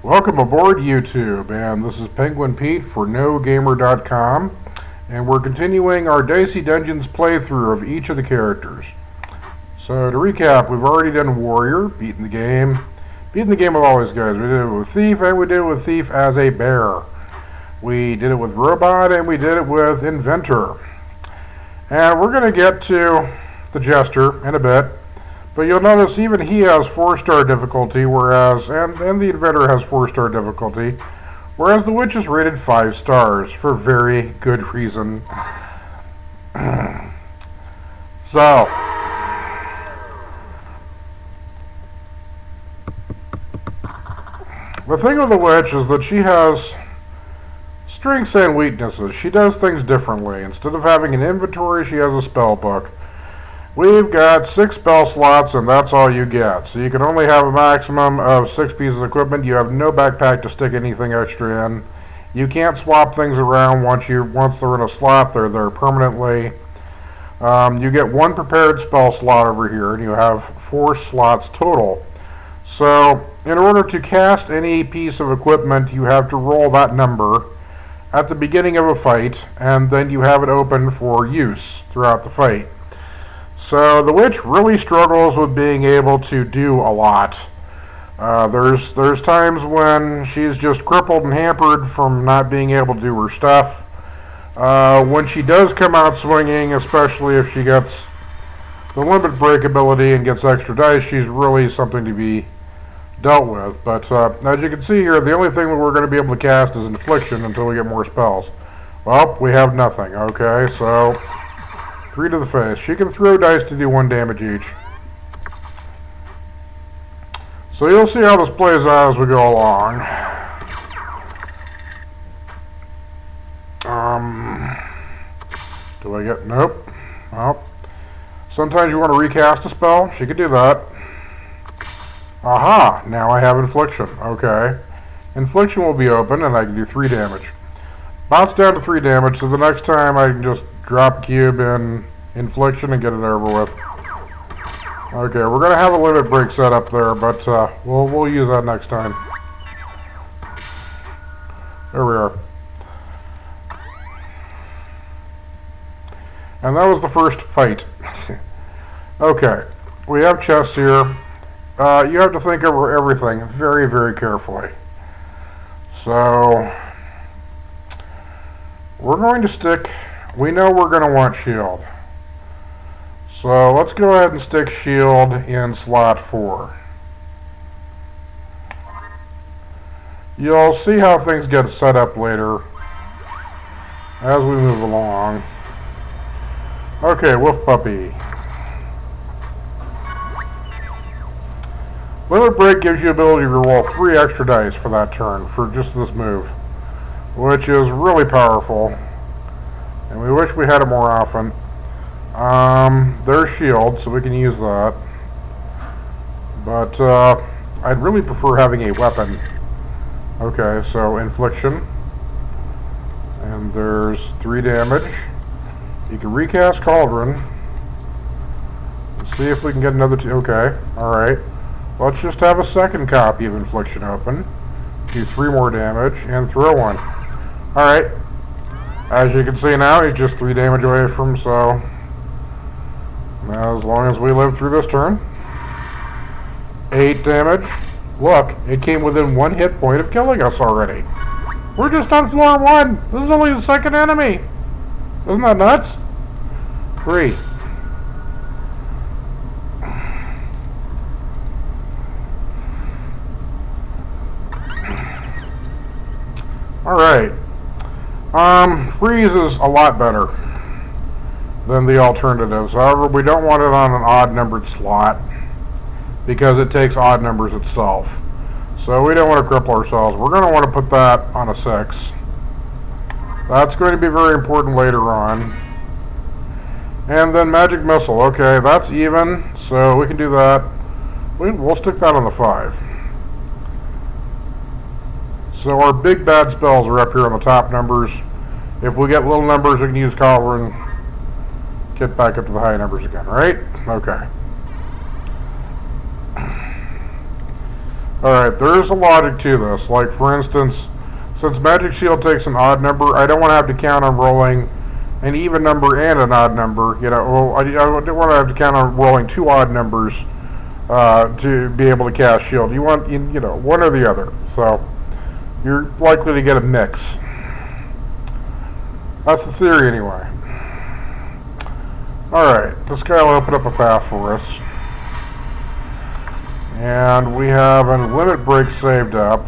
Welcome aboard YouTube, and this is Penguin Pete for NoGamer.com, and we're continuing our Dicey Dungeons playthrough of each of the characters. So to recap, we've already done Warrior, beaten the game with all these guys. We did it with Thief, and we did it with Thief as a bear. We did it with Robot, and we did it with Inventor. And we're going to get to the Jester in a bit. But you'll notice even he has 4-star difficulty, whereas, and the Inventor has 4-star difficulty, whereas the Witch is rated 5 stars for very good reason. So, the thing with the Witch is that she has strengths and weaknesses. She does things differently. Instead of having an inventory, she has a spell book. We've got 6 spell slots, and that's all you get. So you can only have a maximum of 6 pieces of equipment. You have no backpack to stick anything extra in. You can't swap things around once they're in a slot. They're there permanently. You get 1 prepared spell slot over here, and you have 4 slots total. So in order to cast any piece of equipment, you have to roll that number at the beginning of a fight, and then you have it open for use throughout the fight. So the Witch really struggles with being able to do a lot. There's times when she's just crippled and hampered from not being able to do her stuff. When she does come out swinging, especially if she gets the limit break ability and gets extra dice, she's really something to be dealt with. But as you can see here, the only thing that we're going to be able to cast is Infliction until we get more spells. Well, we have nothing. Okay, so 3 to the face. She can throw dice to do 1 damage each. So you'll see how this plays out as we go along. Do I get... Nope. Well, sometimes you want to recast a spell. She could do that. Aha! Now I have Infliction. Okay. Infliction will be open, and I can do 3 damage. Bounce down to 3 damage, so the next time I can just drop a cube in Infliction and get it over with. Okay, we're going to have a limit break set up there, but we'll use that next time. There we are. And that was the first fight. Okay, we have chests here. You have to think over everything very, very carefully. So, we're going to stick... We know we're going to want shield. So let's go ahead and stick shield in slot 4. You'll see how things get set up later as we move along. Okay, Wolf Puppy. Limit Break gives you ability to roll 3 extra dice for that turn, for just this move, which is really powerful. And we wish we had it more often. There's shield, so we can use that. But I'd really prefer having a weapon. Okay, so Infliction. And there's 3 damage. You can recast Cauldron. Let's see if we can get another 2. Okay, alright. Let's just have a second copy of Infliction open. Do 3 more damage, and throw 1. Alright. As you can see now, he's just 3 damage away from, so... As long as we live through this turn. 8 damage. Look, it came within 1 hit point of killing us already. We're just on floor 1. This is only the second enemy. Isn't that nuts? 3. Alright. Freeze is a lot better than the alternatives. However, we don't want it on an odd numbered slot because it takes odd numbers itself. So we don't want to cripple ourselves. We're going to want to put that on a 6. That's going to be very important later on. And then Magic Missile. Okay, that's even, so we can do that. We'll stick that on the 5. So our big bad spells are up here on the top numbers. If we get little numbers, we can use Cauldron. Get back up to the high numbers again, right? Okay. Alright, there's a logic to this. Like, for instance, since Magic Shield takes an odd number, I don't want to have to count on rolling an even number and an odd number. You know, well, I don't want to have to count on rolling two odd numbers to be able to cast Shield. You want, you know, one or the other. So, you're likely to get a mix. That's the theory, anyway. Alright, this guy will open up a path for us. And we have a limit break saved up.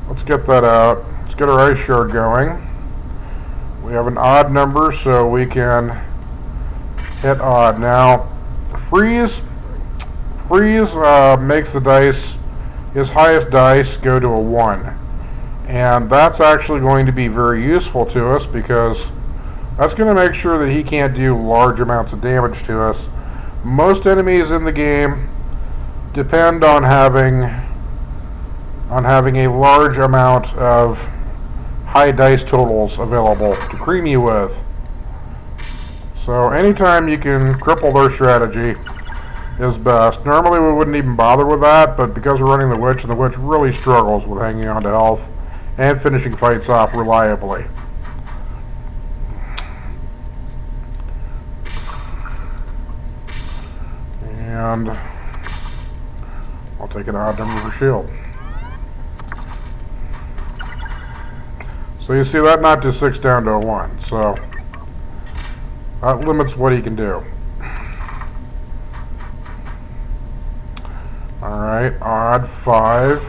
Let's get that out. Let's get our ice shard going. We have an odd number, so we can hit odd. Now, freeze makes the dice, his highest dice, go to a 1. And that's actually going to be very useful to us because that's going to make sure that he can't do large amounts of damage to us. Most enemies in the game depend on having a large amount of high dice totals available to cream you with. So anytime you can cripple their strategy is best. Normally we wouldn't even bother with that, but because we're running the Witch, and the Witch really struggles with hanging on to health and finishing fights off reliably. And I'll take an odd number for shield. So you see that knocked his 6 down to a 1. So that limits what he can do. Alright, odd 5.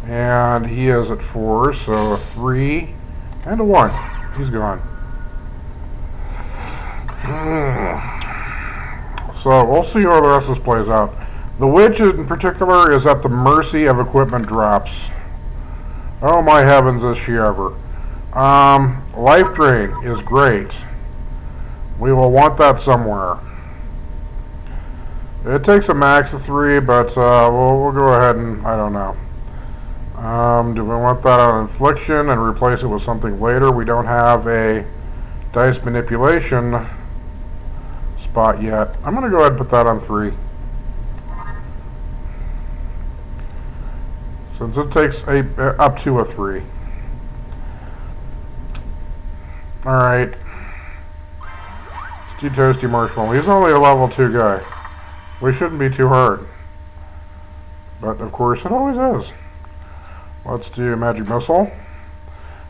And he is at 4, so a 3 and a 1. He's gone. So we'll see how the rest of this plays out. The Witch in particular is at the mercy of equipment drops. Oh my heavens, is she ever. Life Drain is great. We will want that somewhere. It takes a max of 3, but we'll go ahead and, I don't know. Do we want that on Infliction and replace it with something later? We don't have a dice manipulation spot yet. I'm going to go ahead and put that on 3. Since it takes up to a 3. Alright. Let's do Toasty Marshmallow. He's only a level 2 guy. We shouldn't be too hard. But of course it always is. Let's do Magic Missile.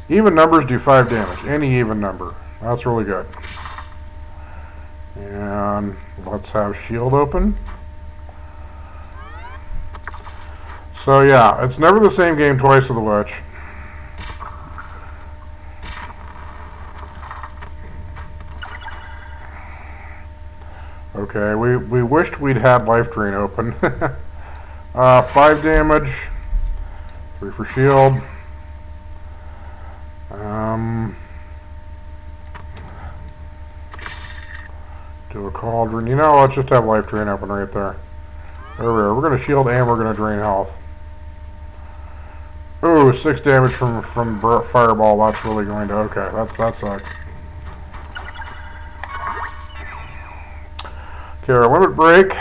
Even numbers do 5 damage. Any even number. That's really good. And let's have Shield open. So yeah, it's never the same game twice with the Witch. Okay, we wished we'd had Life Drain open. 5 damage, 3 for shield. Do a Cauldron. You know, let's just have Life Drain open right there. There we are. We're going to shield and we're going to drain health. Ooh, 6 damage from Fireball. That's really going to... Okay, that sucks. Okay, our limit break.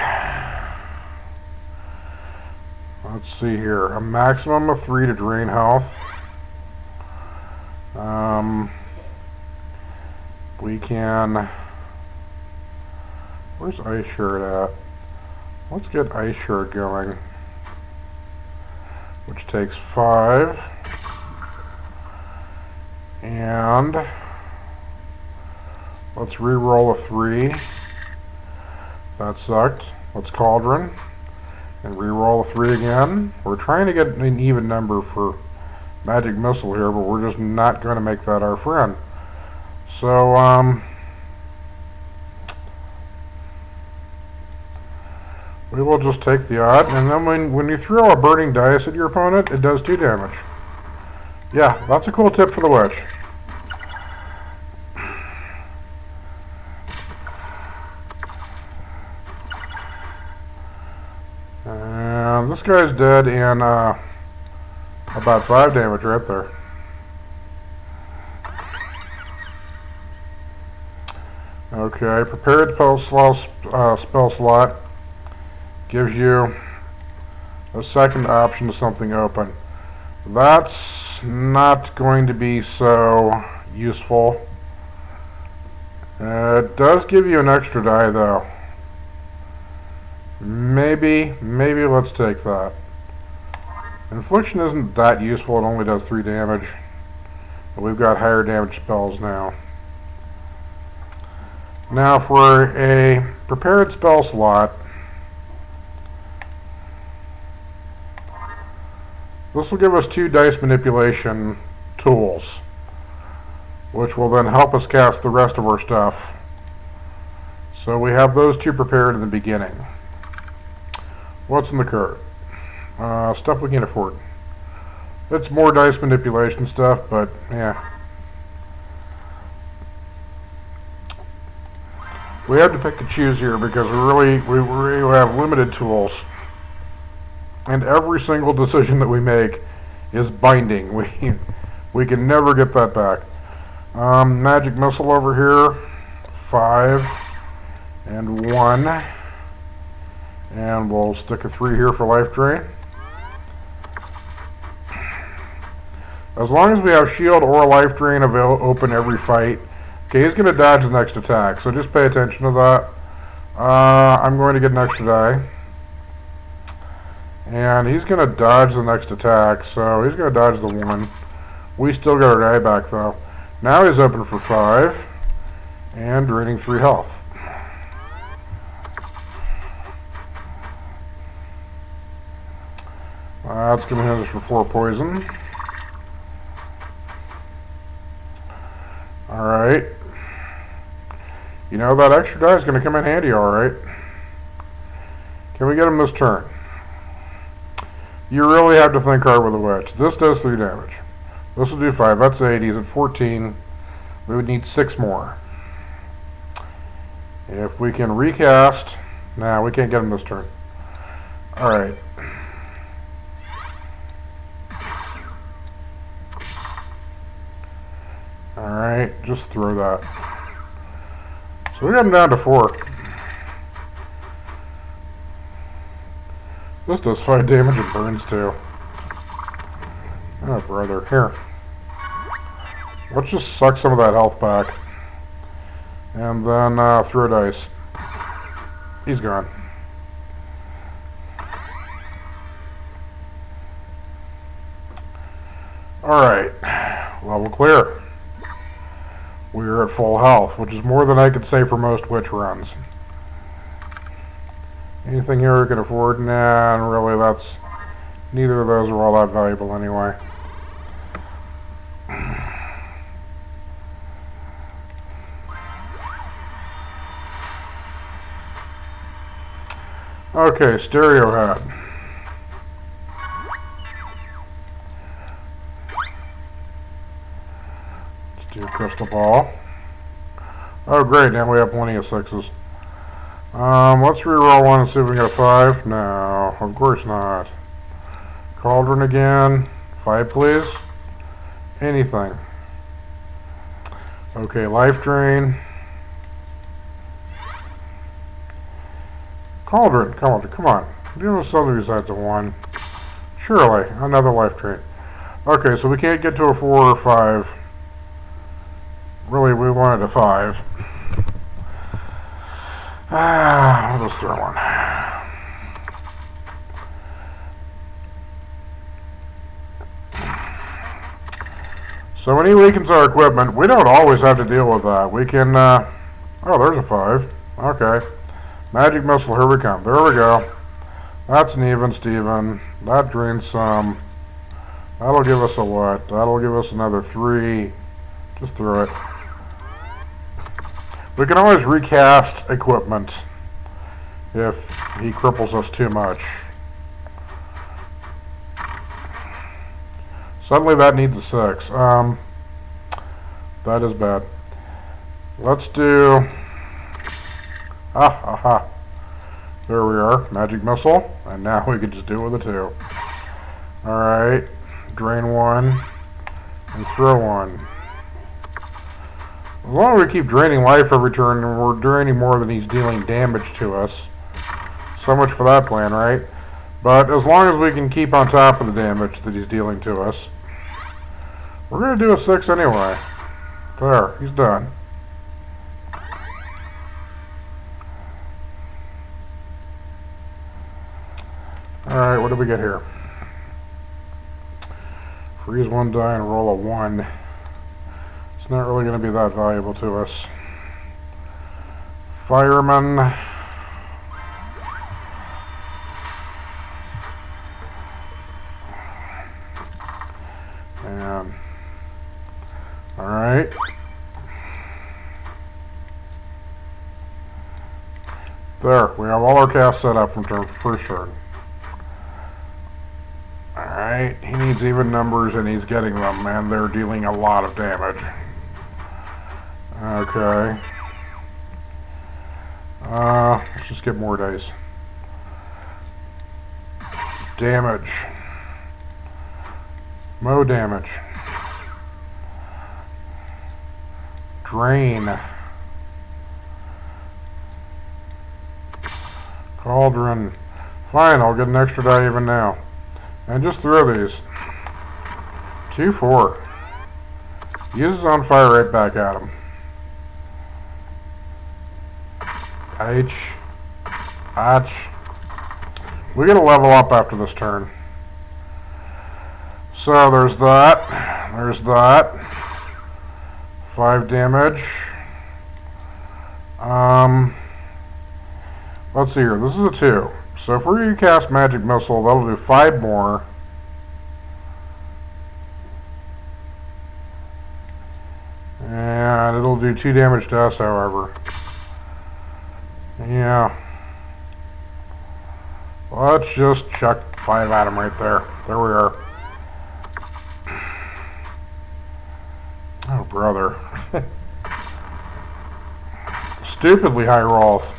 Let's see here. A maximum of 3 to drain health. We can... Where's Ice Shard at? Let's get Ice Shard going. Which takes 5. And... let's re-roll a 3. That sucked. Let's Cauldron. And re-roll a 3 again. We're trying to get an even number for Magic Missile here, but we're just not going to make that our friend. So, we will just take the odd, and then when you throw a burning dice at your opponent, it does 2 damage. Yeah, that's a cool tip for the Witch. And this guy's dead in about 5 damage right there. Okay, prepared spell slot gives you a second option to something open. That's not going to be so useful. It does give you an extra die though. Maybe let's take that. Infliction isn't that useful, it only does 3 damage. But we've got higher damage spells now. Now for a prepared spell slot, this will give us 2 dice manipulation tools, which will then help us cast the rest of our stuff. So we have those 2 prepared in the beginning. What's in the cart? Stuff we can afford. It's more dice manipulation stuff, but yeah. We have to pick and choose here because we really have limited tools. And every single decision that we make is binding. We can never get that back. Magic missile over here. 5 and 1. And we'll stick a 3 here for life drain. As long as we have shield or life drain open every fight. Okay, he's going to dodge the next attack, so just pay attention to that. I'm going to get an extra die. And he's going to dodge the next attack, so he's going to dodge the 1. We still got our die back, though. Now he's open for 5. And draining 3 health. That's going to hit us for 4 poison. Alright. You know, that extra die is going to come in handy, alright. Can we get him this turn? You really have to think hard with a witch. This does 3 damage. This will do 5. That's 8. He's at 14. We would need 6 more. If we can recast... Nah, we can't get him this turn. Alright. Alright, just throw that. So we got him down to 4. This does 5 damage and burns too. Oh, brother. Here. Let's just suck some of that health back. And then throw dice. He's gone. Alright. Level clear. We're at full health, which is more than I could say for most witch runs. Anything here we can afford? Nah, and really that's... Neither of those are all that valuable anyway. Okay, stereo head. Let's do a crystal ball. Oh great, now we have plenty of 6s. Let's reroll 1 and see if we can get a 5. No, of course not. Cauldron again. 5 please. Anything. Okay, life drain. Cauldron, come on. Give us something besides a 1. Surely, another life drain. Okay, so we can't get to a 4 or 5. Really, we wanted a 5. I'll just throw 1. So when he weakens our equipment, we don't always have to deal with that. We can, oh, there's a 5. Okay. Magic missile, here we come. There we go. That's an even, Steven. That drains some. That'll give us a what? That'll give us another 3. Just throw it. We can always recast equipment if he cripples us too much. Suddenly that needs a 6. That is bad. Let's do... There we are. Magic missile. And now we can just do it with a 2. Alright. Drain 1. And throw 1. As long as we keep draining life every turn, we're draining more than he's dealing damage to us. So much for that plan, right? But as long as we can keep on top of the damage that he's dealing to us, we're going to do a 6 anyway. There, he's done. Alright, what do we get here? Freeze one die and roll a 1. It's not really going to be that valuable to us. Fireman. And alright. There, we have all our casts set up from first turn. Alright, he needs even numbers and he's getting them, and they're dealing a lot of damage. Okay. Let's just get more dice. Damage. Mo damage. Drain. Cauldron. Fine, I'll get an extra die even now. And just throw these. 2, 4. Uses on fire right back at him. H. We get a level up after this turn. So there's that. There's that. 5 damage. Let's see here. This is a 2. So if we're going to cast Magic Missile, that'll do 5 more. And it'll do 2 damage to us, however. Yeah. Let's just chuck 5 at him right there. There we are. Oh, brother. Stupidly high rolls.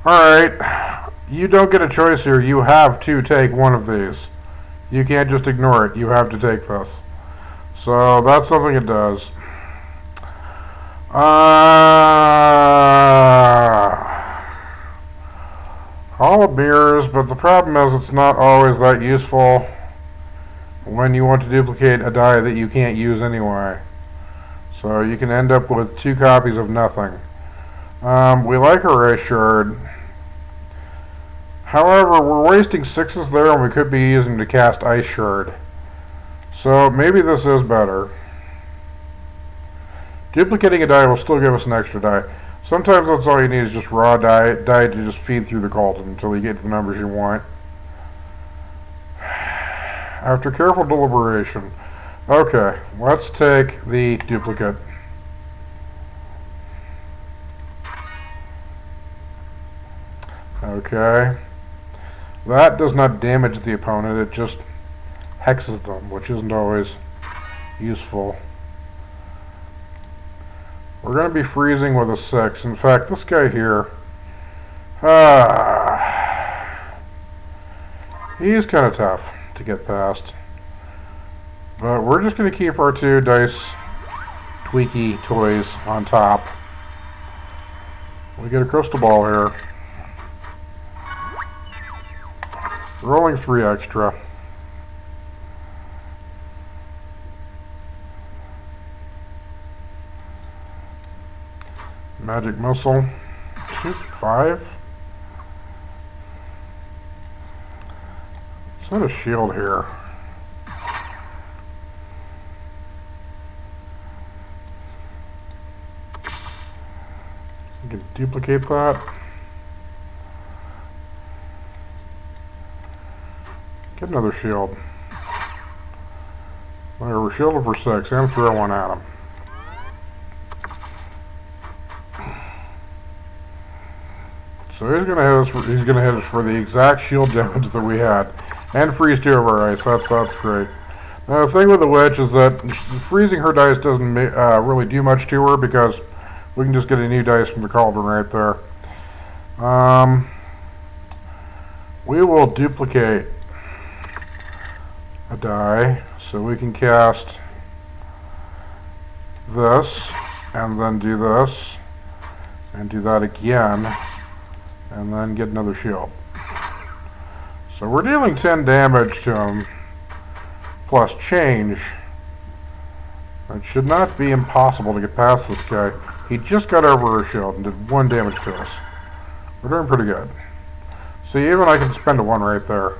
Alright, you don't get a choice here. You have to take one of these. You can't just ignore it. You have to take this. So that's something it does. Hall of Mirrors, but the problem is it's not always that useful when you want to duplicate a die that you can't use anyway. So you can end up with 2 copies of nothing. We like our Ice Shard. However, we're wasting 6s there and we could be using to cast Ice Shard. So maybe this is better. Duplicating a die will still give us an extra die. Sometimes that's all you need is just raw die to just feed through the cauldron until you get to the numbers you want. After careful deliberation. Okay, let's take the duplicate. Okay. That does not damage the opponent, it just hexes them, which isn't always useful. We're going to be freezing with a 6. In fact, this guy here, he's kind of tough to get past. But we're just going to keep our 2 dice tweaky toys on top. We get a crystal ball here. Rolling 3 extra. Magic Missile. 2, 5. Set a shield here. You can duplicate that. Get another shield. There, we're shielded for 6 and throw one at him. So he's gonna hit us for the exact shield damage that we had, and freeze 2 of our ice. That's great. Now the thing with the witch is that freezing her dice doesn't really do much to her because we can just get a new dice from the cauldron right there. We will duplicate a die so we can cast this, and then do this, and do that again, and then get another shield. So we're dealing 10 damage to him, plus change. It should not be impossible to get past this guy. He just got over a shield and did 1 damage to us. We're doing pretty good. See, even I can spend a 1 right there.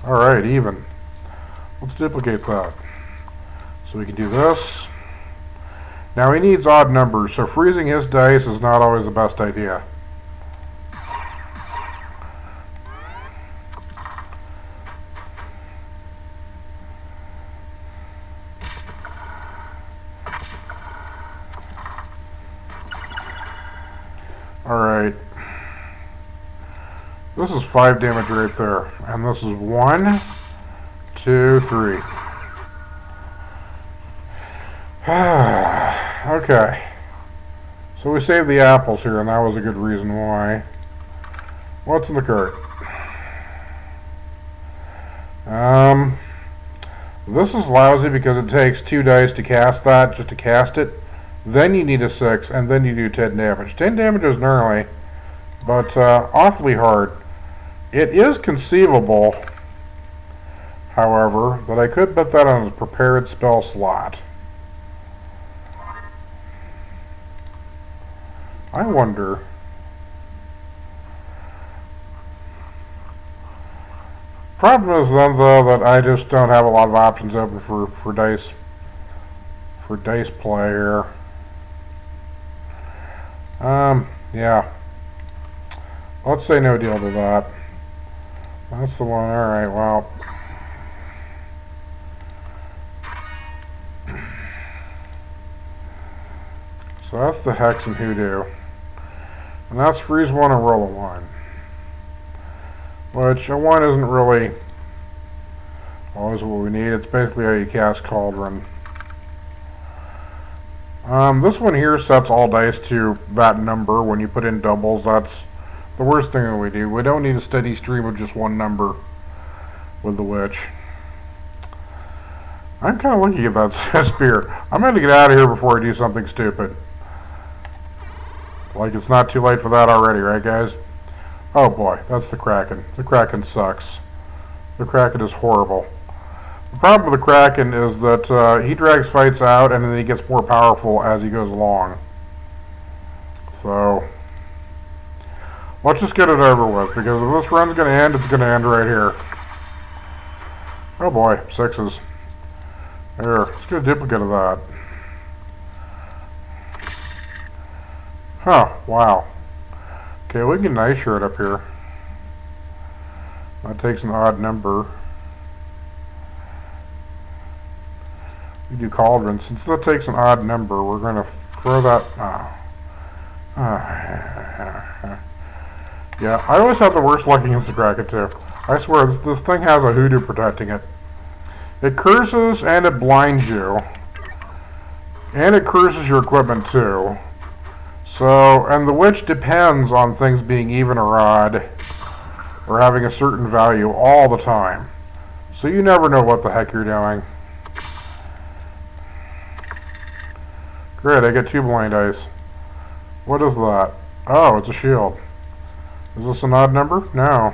Alright, even. Let's duplicate that. So we can do this. Now he needs odd numbers, so freezing his dice is not always the best idea. Alright. This is 5 damage right there. And this is 1, 2, 3. Okay. So we saved the apples here, and that was a good reason why. What's in the cart? This is lousy because it takes 2 dice to cast that, just to cast it. Then you need a 6, and then you do 10 damage. 10 damage is gnarly, but awfully hard. It is conceivable, however, that I could put that on a prepared spell slot. I wonder. Problem is then, though, that I just don't have a lot of options open for dice play here. Yeah. Let's say no deal to that. That's the one. Alright, well. So that's the Hex and Hoodoo. And that's freeze 1 and roll a 1. Which a 1 isn't really always what we need. It's basically how you cast Cauldron. This one here sets all dice to that number when you put in doubles. That's the worst thing that we do. We don't need a steady stream of just one number with the Witch. I'm kind of looking at that spear. I'm going to get out of here before I do something stupid. Like it's not too late for that already, right guys? Oh boy, that's the Kraken. The Kraken sucks. The Kraken is horrible. The problem with the Kraken is that he drags fights out and then he gets more powerful as he goes along. So, let's just get it over with, because if this run's going to end, it's going to end right here. Oh boy, 6s. There, let's get a duplicate of that. Huh, wow. Okay, we can get an ice shirt up here. That takes an odd number. We do Cauldron. Since that takes an odd number, we're going to throw that... Yeah, I always have the worst luck against the Kraken too. I swear, this thing has a hoodoo protecting it. It curses and it blinds you. And it curses your equipment too. So, and the Witch depends on things being even or odd, or having a certain value all the time. So you never know what the heck you're doing. Great, I get 2 blind dice. What is that? Oh, it's a shield. Is this an odd number? No.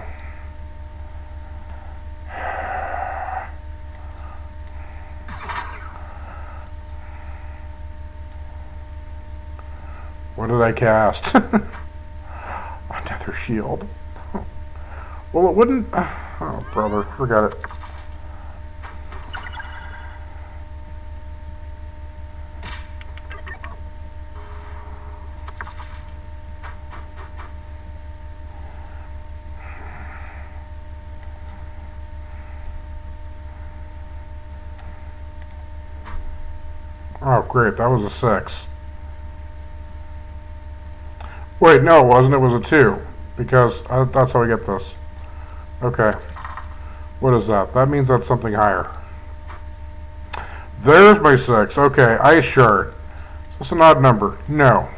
What did I cast? Another shield. Well, it wouldn't... Oh, brother, forget it. Oh, great, that was a 6. Wait, no, it wasn't. It was a 2. Because that's how I get this. Okay. What is that? That means that's something higher. There's my 6. Okay, ice shard. Is this an odd number? No.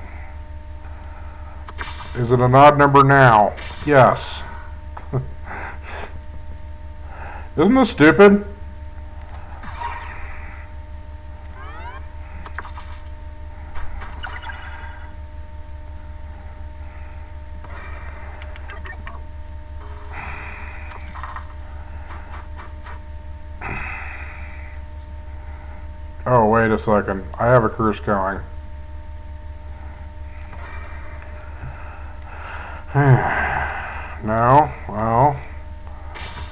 Is it an odd number now? Yes. Isn't this stupid? Oh, wait a second. I have a curse going. No? Well,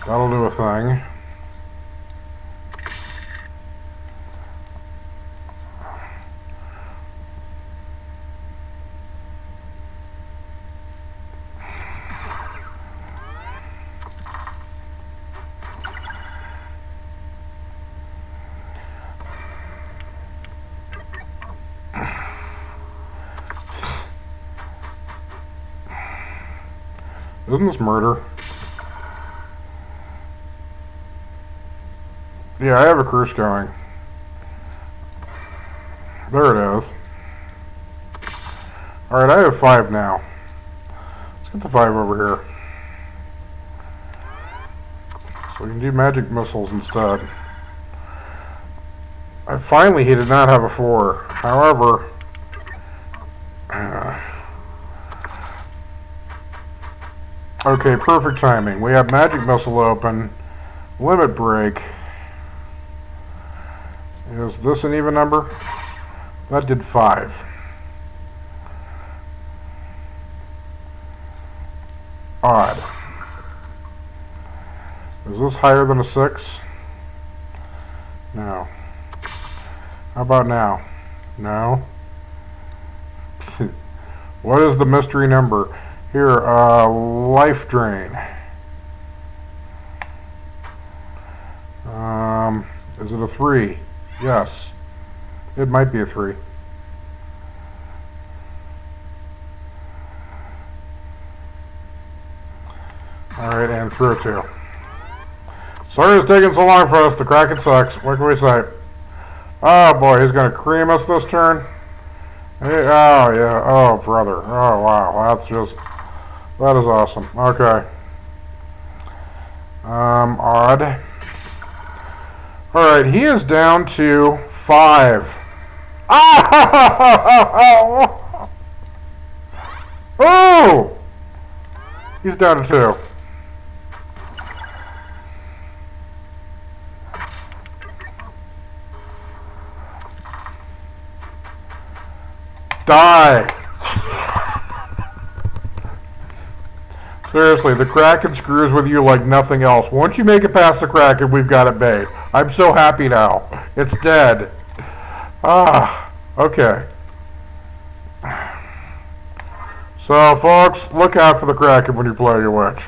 that'll do a thing. Isn't this murder? Yeah, I have a curse going. There it is. Alright, I have 5 now. Let's get the 5 over here. So we can do magic missiles instead. Finally, he did not have a 4. However, okay, perfect timing. We have magic missile open. Limit break. Is this an even number? That did 5. Odd. Is this higher than a 6? No. How about now? No. What is the mystery number? Here, life drain. Is it a 3? Yes. It might be a 3. Alright, and through a 2. Sorry it's taking so long for us. The Kraken sucks. What can we say? Oh boy, he's going to cream us this turn. Hey, oh yeah. Oh brother. Oh wow. That is awesome. Okay. Odd. Alright, he is down to 5. Ah! Oh! He's down to 2. Die! Seriously, the Kraken screws with you like nothing else. Once you make it past the Kraken, we've got it made. I'm so happy now. It's dead. Ah, okay. So, folks, look out for the Kraken when you play your witch.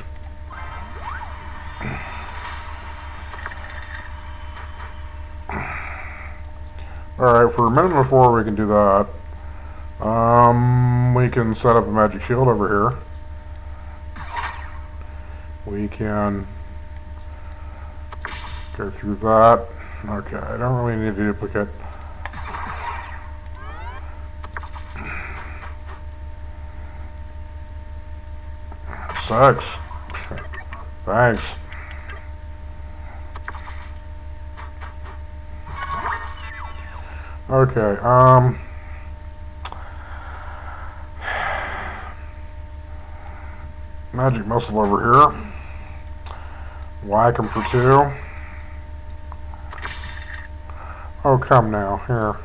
Alright, for a minute before we can do that. We can set up a magic shield over here. We can go through that. Okay, I don't really need a duplicate. Sucks. Thanks. Okay, magic missile over here. Whack him for 2. Oh, come now. Here.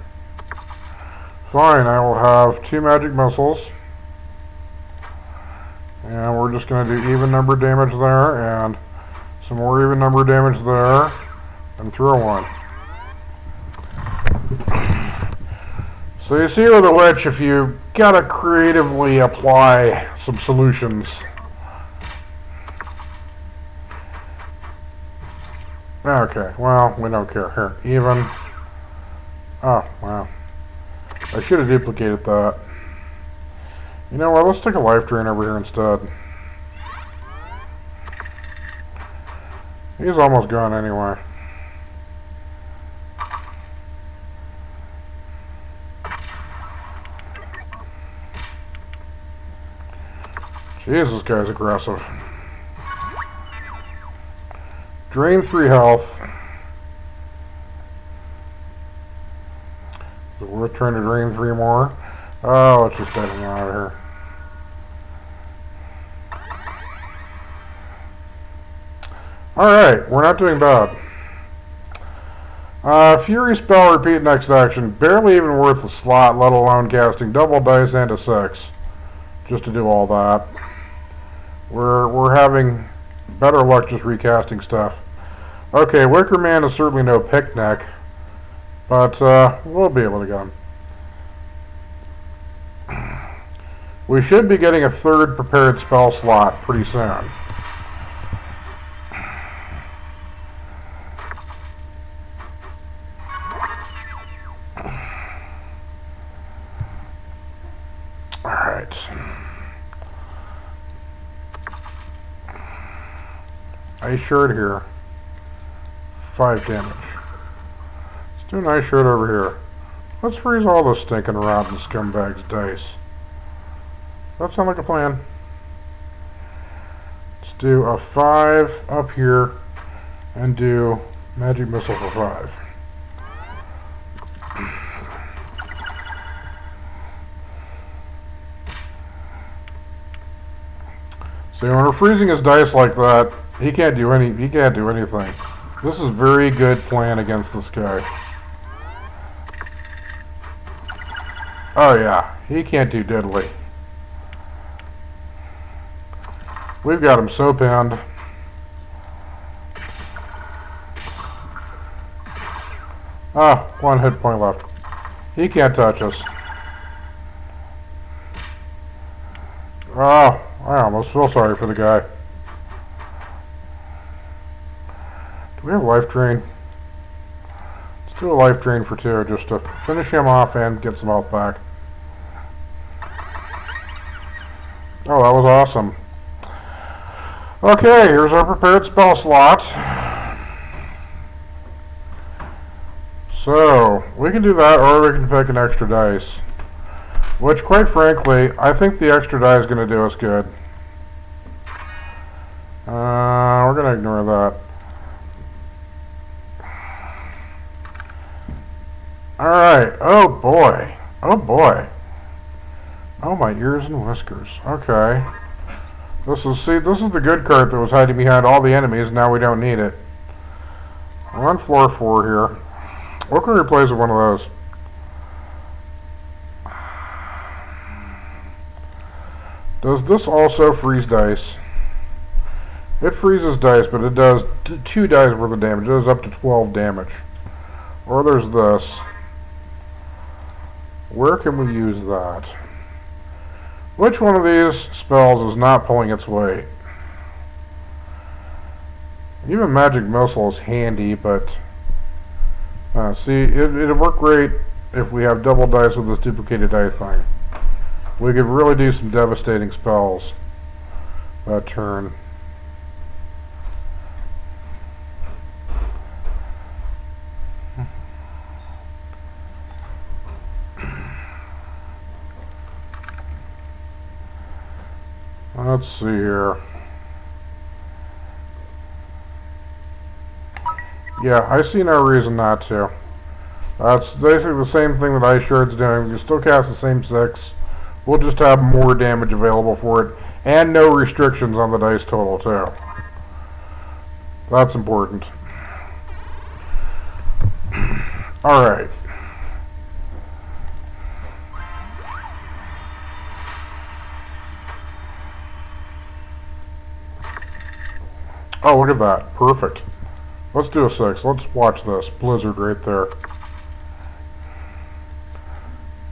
Fine, I will have 2 magic missiles. And we're just going to do even number damage there, and some more even number damage there, and throw 1. So you see with a witch, if you gotta creatively apply some solutions. Okay, well, we don't care. Here, even. Oh, wow. I should have duplicated that. You know what, let's take a life drain over here instead. He's almost gone anyway. Jeez, this guy's aggressive. Drain 3 health. Is it worth trying to drain 3 more? Oh, let's just get him out of here. Alright, we're not doing bad. Fury spell, repeat next action. Barely even worth a slot, let alone casting double dice and a 6. Just to do all that. We're having better luck just recasting stuff. Okay, Wicker Man is certainly no picnic, but we'll be able to get him. We should be getting a third prepared spell slot pretty soon. Alright. Ice Shard here. 5 damage. Let's do an Ice Shard over here. Let's freeze all those stinking rotten scumbags' dice. That sound like a plan. Let's do a 5 up here and do Magic Missile for 5. See, when we're freezing his dice like that, he can't do anything. This is a very good plan against this guy. Oh yeah, he can't do diddly. We've got him so pinned. Ah, 1 hit point left. He can't touch us. Oh, I almost feel sorry for the guy. Do we have life drain? Let's do a life drain for 2 just to finish him off and get some health back. Oh, that was awesome. Okay, here's our prepared spell slot. So, we can do that, or we can pick an extra dice. Which, quite frankly, I think the extra die is going to do us good. We're going to ignore that. Alright, oh boy. Oh boy. Oh, my ears and whiskers. Okay. This is the good card that was hiding behind all the enemies. Now we don't need it. We're on floor 4 here. What can we replace with one of those? Does this also freeze dice? It freezes dice, but it does 2 dice worth of damage. It does up to 12 damage. Or there's this. Where can we use that? Which one of these spells is not pulling its weight? Even Magic Missile is handy, but see, it'd work great if we have double dice with this duplicated die thing. We could really do some devastating spells that turn. Let's see here. Yeah, I see no reason not to. That's basically the same thing that Ice Shard's doing. We can still cast the same 6. We'll just have more damage available for it. And no restrictions on the dice total, too. That's important. Alright. Oh, look at that. Perfect. Let's do a 6. Let's watch this. Blizzard right there.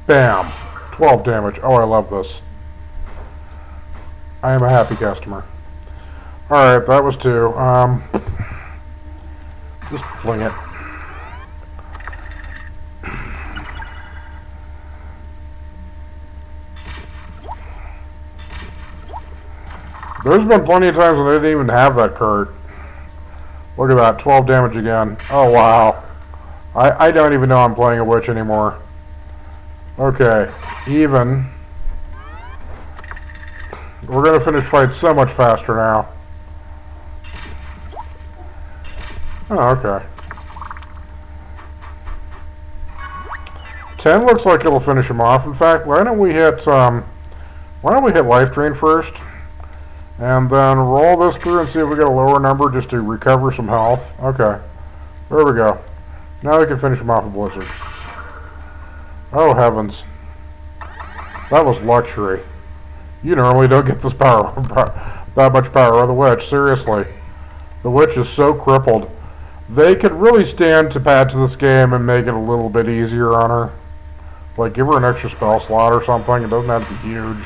Bam. 12 damage. Oh, I love this. I am a happy customer. Alright, that was 2. Just fling it. There's been plenty of times when they didn't even have that card. Look at that, 12 damage again. Oh, wow. I don't even know I'm playing a witch anymore. Okay, even. We're going to finish fights so much faster now. Oh, okay. 10 looks like it'll finish him off. In fact, why don't we hit life drain first? And then roll this through and see if we get a lower number just to recover some health. Okay. There we go. Now we can finish him off with Blizzard. Oh, heavens. That was luxury. You normally don't get this power, that much power of the witch. Seriously. The witch is so crippled. They could really stand to add to this game and make it a little bit easier on her. Like, give her an extra spell slot or something. It doesn't have to be huge.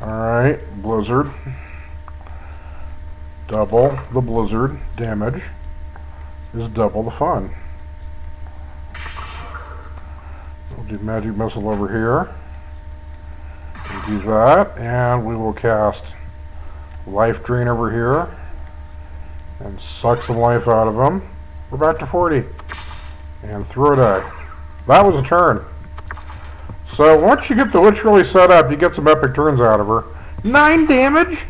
Alright, Blizzard. Double the Blizzard damage is double the fun. We'll do Magic Missile over here. We'll do that, and we will cast Life Drain over here and suck some life out of him. We're back to 40. And throw a die. That was a turn. So once you get the witch really set up, you get some epic turns out of her. 9 damage?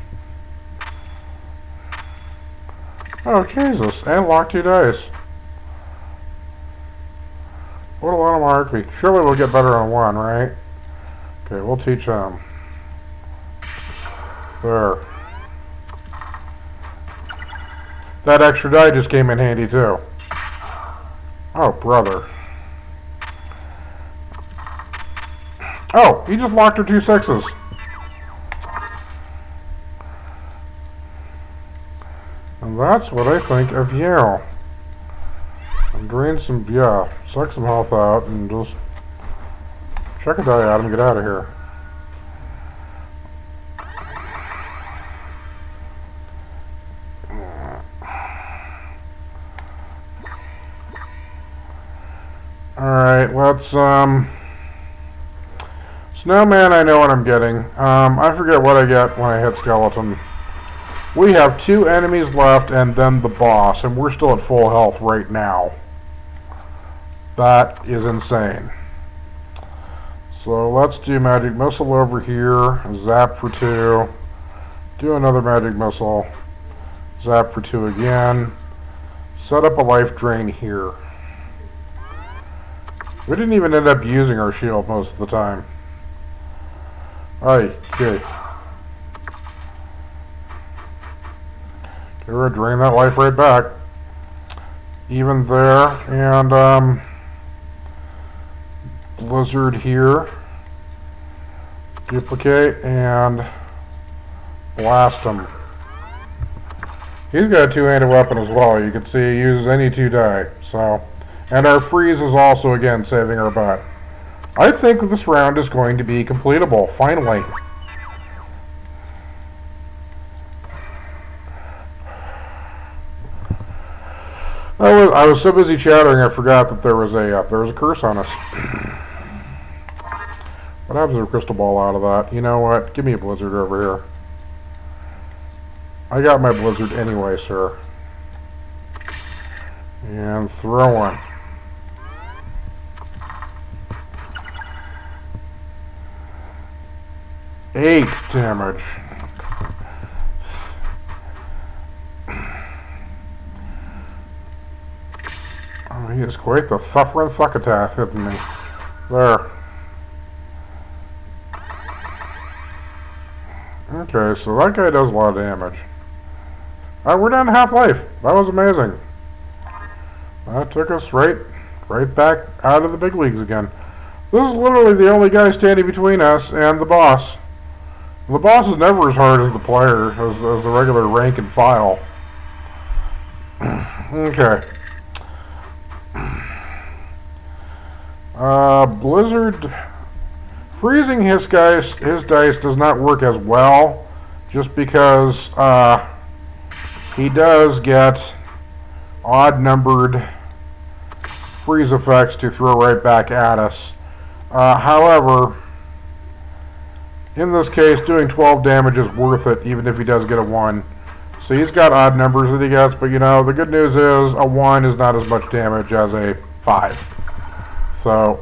Oh, Jesus. And lock 2 dice. What a lot of marquee. Surely we'll get better on 1, right? Okay, we'll teach them. There. That extra die just came in handy, too. Oh, brother. Oh, he just locked her 2 6s. And that's what I think of you. And drain some, yeah, suck some health out and just check a die out and get out of here. Alright, let's, Snowman, I know what I'm getting. I forget what I get when I hit Skeleton. We have 2 enemies left and then the boss, and we're still at full health right now. That is insane. So let's do Magic Missile over here, zap for 2, do another Magic Missile, zap for 2 again, set up a Life Drain here. We didn't even end up using our shield most of the time. Alright, okay. We're gonna drain that life right back. Even there, and Blizzard here. Duplicate and blast him. He's got a 2-handed weapon as well. You can see he uses any 2 die. So, and our freeze is also again saving our butt. I think this round is going to be completable, finally. I was so busy chattering I forgot that there was a curse on us. What happens to a crystal ball out of that? You know what? Give me a Blizzard over here. I got my Blizzard anyway, sir. And throw one. 8 damage. Oh, he is quite the suffering succotash, isn't he? There. Okay, so that guy does a lot of damage. We're down to half-life. That was amazing. That took us right back out of the big leagues again. This is literally the only guy standing between us and the boss. The boss is never as hard as the player, as the regular rank and file. Okay. Blizzard, freezing his dice does not work as well, just because he does get odd-numbered freeze effects to throw right back at us. However, in this case, doing 12 damage is worth it, even if he does get a 1. So he's got odd numbers that he gets, but you know, the good news is a 1 is not as much damage as a 5. So,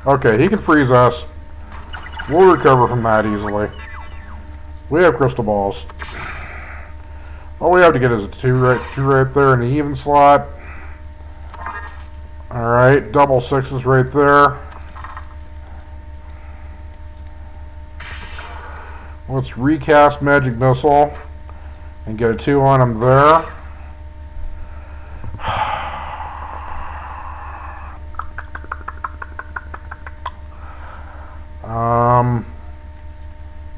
okay, he can freeze us. We'll recover from that easily. We have crystal balls. All we have to get is a 2 right there in the even slot. Alright, double 6s right there. Let's recast Magic Missile and get a 2 on him there.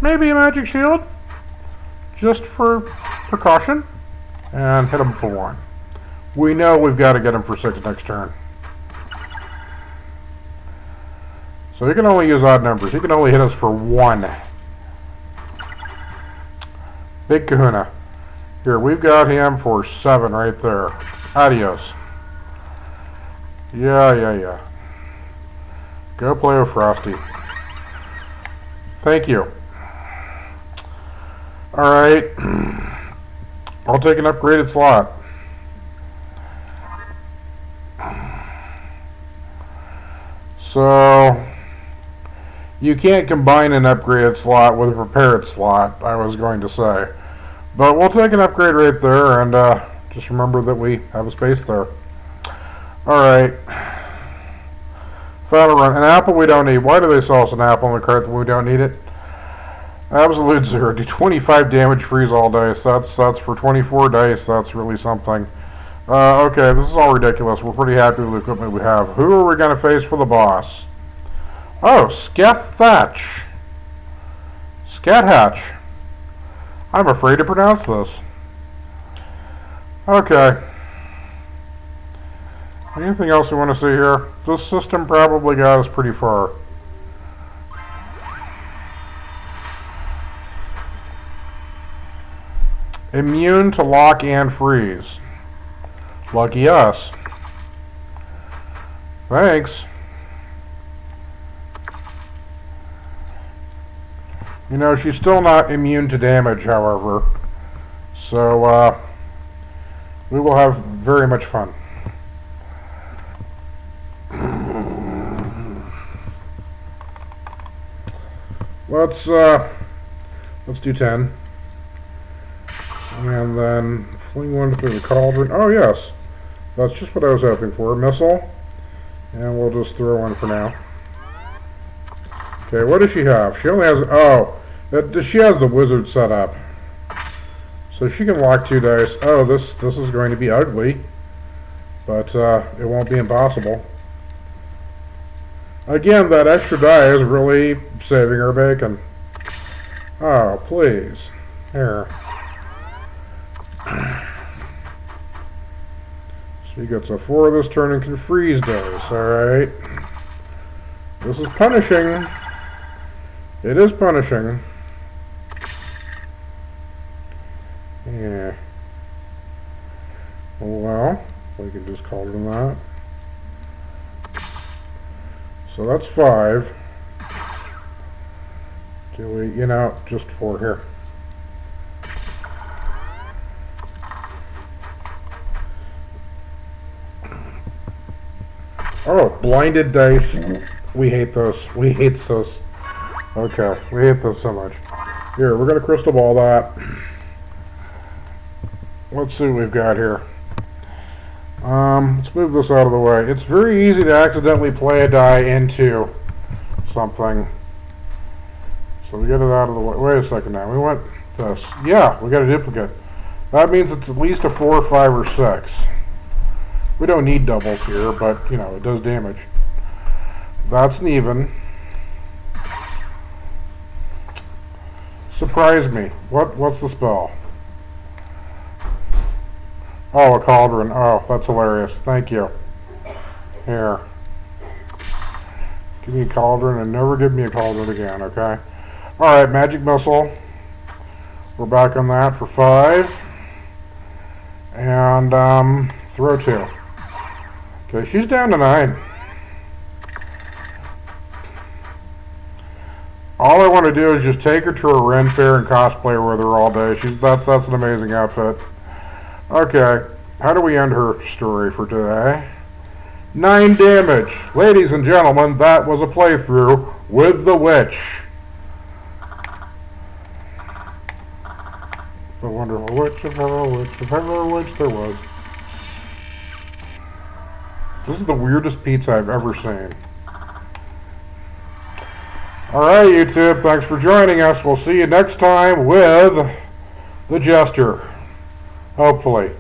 Maybe a Magic Shield, just for precaution, and hit him for 1. We know we've got to get him for 6 next turn. So he can only use odd numbers. He can only hit us for 1. Big kahuna. Here, we've got him for 7 right there. Adios. Yeah. Go play with Frosty. Thank you. Alright. I'll take an upgraded slot. So, you can't combine an upgraded slot with a prepared slot, I was going to say. But we'll take an upgrade right there, and just remember that we have a space there. Alright. Final run. An apple we don't need. Why do they sell us an apple in the cart when we don't need it? Absolute 0. Do 25 damage, freeze all dice. That's for 24 dice. That's really something. Okay, this is all ridiculous. We're pretty happy with the equipment we have. Who are we going to face for the boss? Oh, Sketh Thatch. Scat Hatch. I'm afraid to pronounce this. Okay. Anything else we want to see here? This system probably got us pretty far. Immune to lock and freeze. Lucky us. Thanks. You know, she's still not immune to damage, however. So, we will have very much fun. Let's do 10. And then fling one through the cauldron. Oh, yes. That's just what I was hoping for. Missile. And we'll just throw one for now. Okay, what does she have? She only has... Oh, she has the wizard set up. So she can lock 2 dice. Oh, this is going to be ugly. But it won't be impossible. Again, that extra die is really saving her bacon. Oh, please. Here. She gets a 4 this turn and can freeze dice. Alright. This is punishing. It is punishing. Yeah. Well, we can just call it that. So that's 5. Do we, just 4 here. Oh, blinded dice. We hate those. We hate those. Okay, we hate those so much. Here, we're going to crystal ball that. Let's see what we've got here. Let's move this out of the way. It's very easy to accidentally play a die into something. So we get it out of the way. Wait a second now. We want this. Yeah, we got a duplicate. That means it's at least a 4, 5, or 6. We don't need doubles here, but, it does damage. That's an even. Surprise me. What's the spell? Oh, a cauldron. Oh, that's hilarious. Thank you. Here. Give me a cauldron and never give me a cauldron again, okay? Alright, magic missile. We're back on that for 5. And, throw 2. Okay, she's down to 9. All I want to do is just take her to a Ren Fair and cosplay with her all day. That's an amazing outfit. Okay, how do we end her story for today? 9 damage. Ladies and gentlemen, that was a playthrough with the witch. The wonderful witch of every witch there was. This is the weirdest pizza I've ever seen. Alright, YouTube, thanks for joining us. We'll see you next time with the Jester. Hopefully.